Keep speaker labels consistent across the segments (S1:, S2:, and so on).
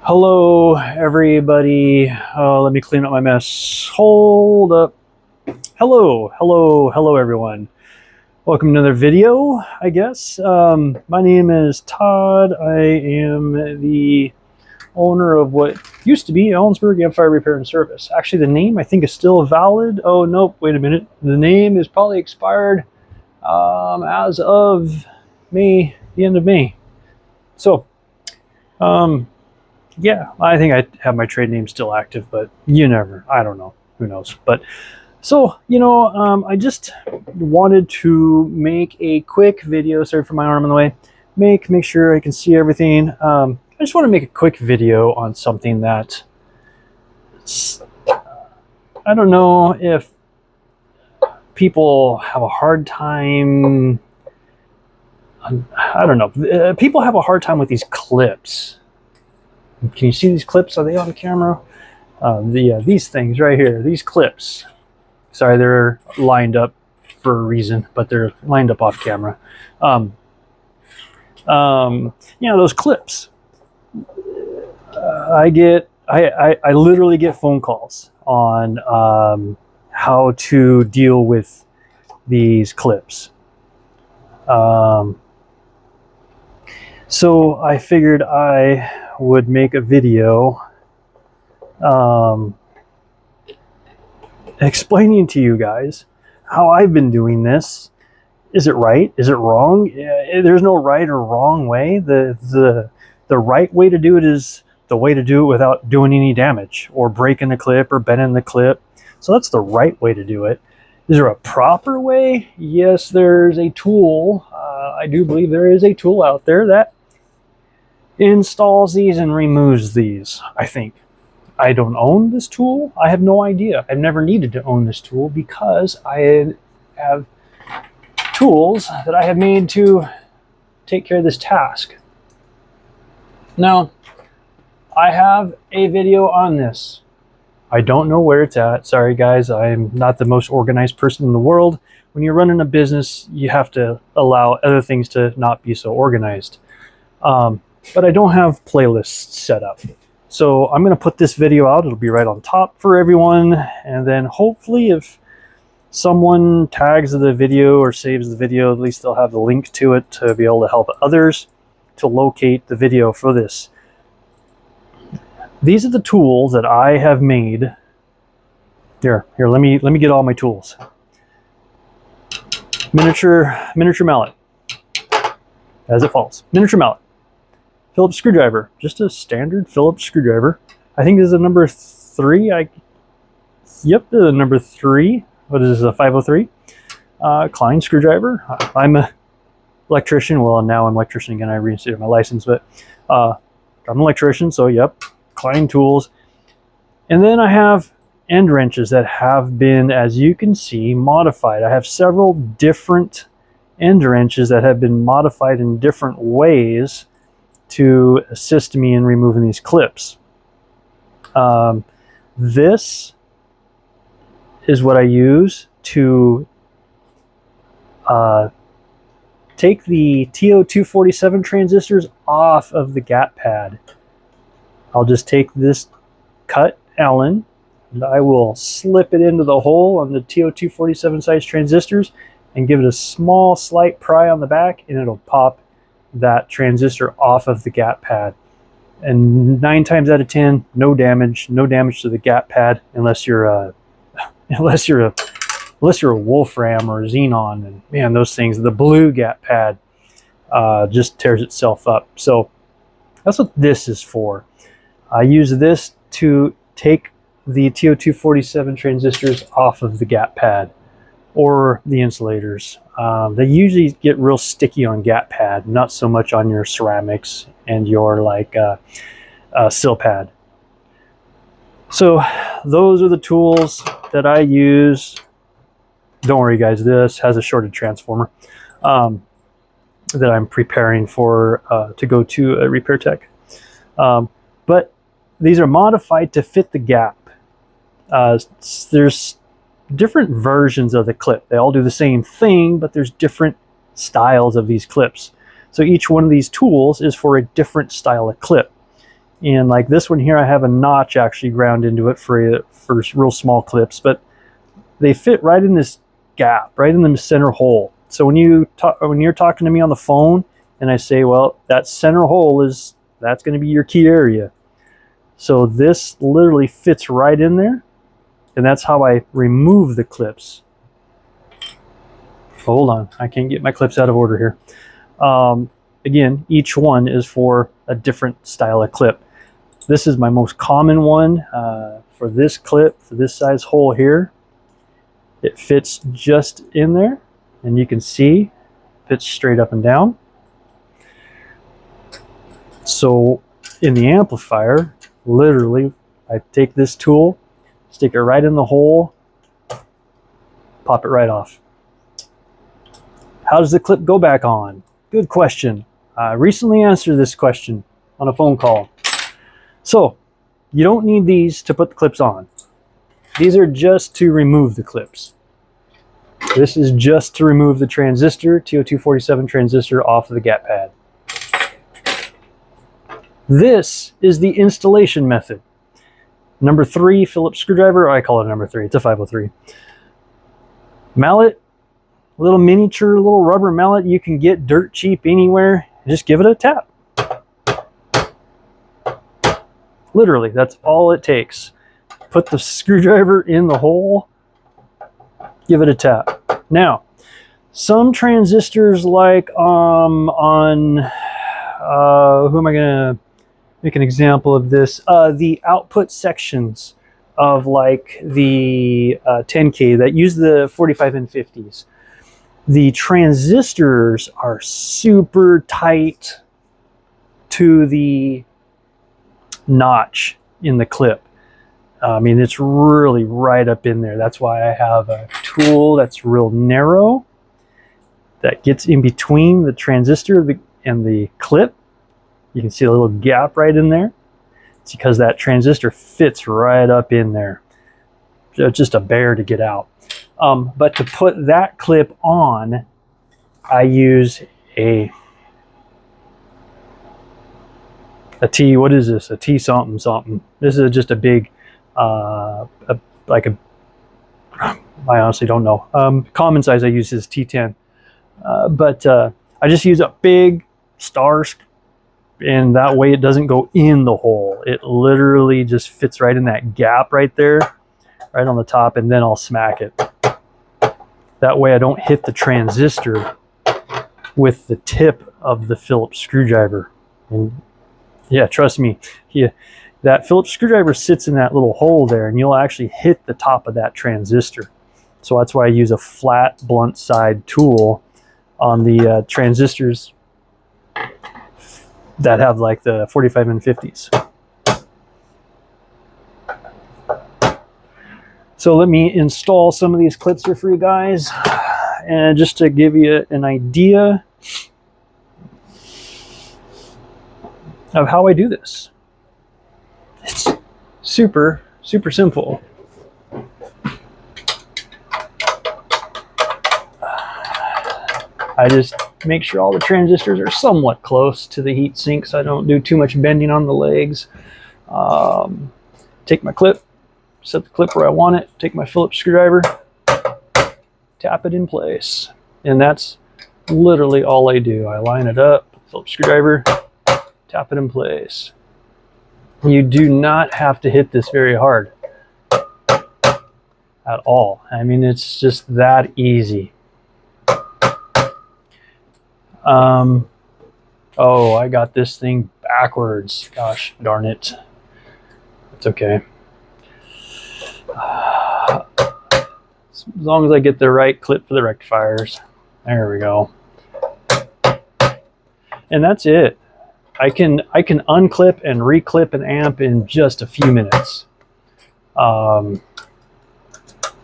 S1: Hello, everybody. Let me clean up my mess. Hold up. Hello, everyone. Welcome to another video, I guess. My name is Todd. I am the owner of what used to be Ellensburg Amplifier Repair and Service. Actually, the name I think is still valid. Oh, nope, wait a minute. The name is probably expired as of May, the end of May. So, yeah, I think I have my trade name still active, but I don't know, who knows. But so, I just wanted to make a quick video. Sorry for my arm in the way. Make sure I can see everything. I just want to make a quick video on something that I don't know if people have a hard time. I don't know. People have a hard time with these clips. Can you see these clips? Are they on camera? These things right here, these clips. Sorry, they're lined up for a reason, but they're lined up off camera. Those clips. I literally get phone calls on how to deal with these clips. So I figured I would make a video explaining to you guys how I've been doing this. Is it right? Is it wrong? There's no right or wrong way. The right way to do it is the way to do it without doing any damage or breaking the clip or bending the clip. So that's the right way to do it. Is there a proper way? Yes, there's a tool. I do believe there is a tool out there that installs these and removes these, I think. I don't own this tool. I have no idea. I've never needed to own this tool because I have tools that I have made to take care of this task. Now, I have a video on this. I don't know where it's at. Sorry, guys. I'm not the most organized person in the world. When you're running a business, you have to allow other things to not be so organized. But I don't have playlists set up. So I'm going to put this video out. It'll be right on top for everyone. And then hopefully if someone tags the video or saves the video, at least they'll have the link to it to be able to help others to locate the video for this. These are the tools that I have made. Here, let me get all my tools. Miniature mallet. As it falls. Miniature mallet. Phillips screwdriver, just a standard Phillips screwdriver. I think this is a number 3. Yep, this is a number 3. What is this, a 503? Klein screwdriver. I'm an electrician. Well, now I'm an electrician again. I reinstated my license, but I'm an electrician, so yep, Klein tools. And then I have end wrenches that have been, as you can see, modified. I have several different end wrenches that have been modified in different ways to assist me in removing these clips. This is what I use to take the TO247 transistors off of the gap pad. I'll just take this cut Allen and I will slip it into the hole on the TO247 size transistors and give it a small slight pry on the back, and it'll pop that transistor off of the gap pad. And 9 times out of 10, no damage to the gap pad unless you're a Wolfram or a Xenon. And man, those things, the blue gap pad just tears itself up. So that's what this is for. I use this to take the TO247 transistors off of the gap pad or the insulators. They usually get real sticky on gap pad, not so much on your ceramics and your sill pad. So those are the tools that I use. Don't worry, guys, this has a shorted transformer that I'm preparing for to go to a repair tech. But these are modified to fit the gap. There's different versions of the clip. They all do the same thing, but there's different styles of these clips. So each one of these tools is for a different style of clip. And like this one here, I have a notch actually ground into it for real small clips, but they fit right in this gap, right in the center hole. So when you're talking to me on the phone and I say, well, that center hole that's going to be your key area. So this literally fits right in there, and that's how I remove the clips. Hold on, I can't get my clips out of order here. Again, each one is for a different style of clip. This is my most common one for this clip, for this size hole here. It fits just in there, and you can see it fits straight up and down. So in the amplifier, literally, I take this tool, stick it right in the hole, pop it right off. How does the clip go back on? Good question. I recently answered this question on a phone call. So you don't need these to put the clips on. These are just to remove the clips. This is just to remove the transistor, TO247 transistor, off of the gap pad. This is the installation method. Number 3 Phillips screwdriver, I call it number 3, it's a 503. Mallet, little miniature, little rubber mallet you can get dirt cheap anywhere. Just give it a tap. Literally, that's all it takes. Put the screwdriver in the hole, give it a tap. Now, some transistors like on, who am I gonna make an example of this? The output sections of like the 10K that use the 45 and 50s. The transistors are super tight to the notch in the clip. I mean, it's really right up in there. That's why I have a tool that's real narrow that gets in between the transistor and the clip. You can see a little gap right in there. It's because that transistor fits right up in there. It's just a bear to get out. But to put that clip on, I use a T, what is this? A T something something. This is just a big, I honestly don't know. Common size I use is T10. But I just use a big star, and that way it doesn't go in the hole. It literally just fits right in that gap right there, right on the top, and then I'll smack it. That way I don't hit the transistor with the tip of the Phillips screwdriver. And yeah, trust me, that Phillips screwdriver sits in that little hole there, and you'll actually hit the top of that transistor. So that's why I use a flat, blunt side tool on the transistors that have like the 45 and 50s. So let me install some of these clips here for you guys. And just to give you an idea of how I do this. It's super, super simple. I just make sure all the transistors are somewhat close to the heat sink so I don't do too much bending on the legs. Take my clip, set the clip where I want it, take my Phillips screwdriver, tap it in place. And that's literally all I do. I line it up, Phillips screwdriver, tap it in place. You do not have to hit this very hard at all. I mean, it's just that easy. Oh, I got this thing backwards. Gosh darn it. It's okay. As long as I get the right clip for the rectifiers. There we go. And that's it. I can unclip and reclip an amp in just a few minutes. And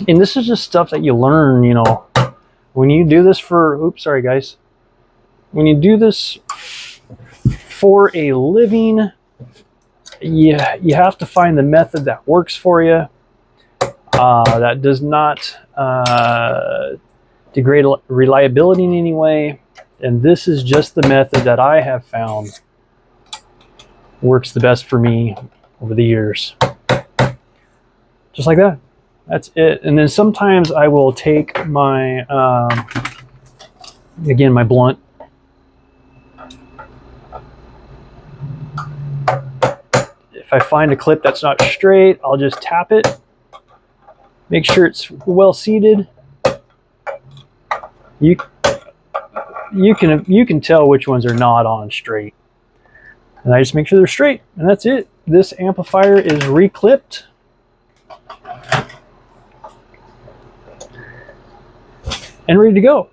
S1: this is just stuff that you learn, you know, when you do this for, oops, sorry guys. When you do this for a living, you have to find the method that works for you, that does not degrade reliability in any way. And this is just the method that I have found works the best for me over the years. Just like that. That's it. And then sometimes I will take my, again, my blunt. If I find a clip that's not straight, I'll just tap it. Make sure it's well seated. You can tell which ones are not on straight. And I just make sure they're straight, and that's it. This amplifier is re-clipped. And ready to go.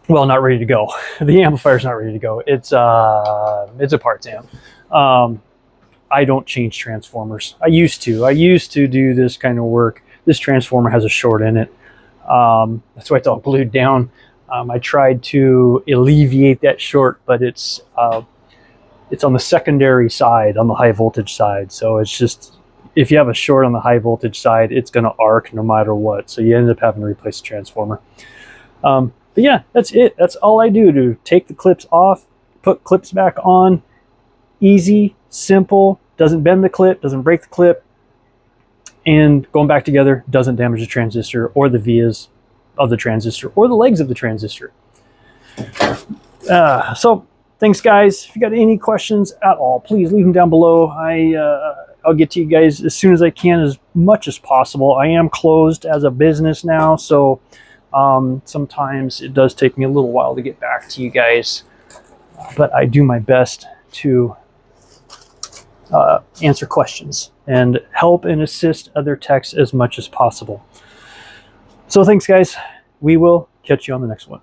S1: Well, not ready to go. The amplifier's not ready to go. It's a parts amp. I don't change transformers. I used to do this kind of work. This transformer has a short in it. That's why it's all glued down. I tried to alleviate that short, but it's on the secondary side, on the high voltage side. So it's just, if you have a short on the high voltage side, it's going to arc no matter what. So you end up having to replace the transformer. But yeah, that's it. That's all I do, to take the clips off, put clips back on. Easy, simple, doesn't bend the clip, doesn't break the clip, and going back together doesn't damage the transistor or the vias of the transistor or the legs of the transistor. So thanks, guys. If you got any questions at all, please leave them down below. I'll get to you guys as soon as I can, as much as possible. I am closed as a business now, so sometimes it does take me a little while to get back to you guys, but I do my best to answer questions and help and assist other techs as much as possible. So thanks, guys. We will catch you on the next one.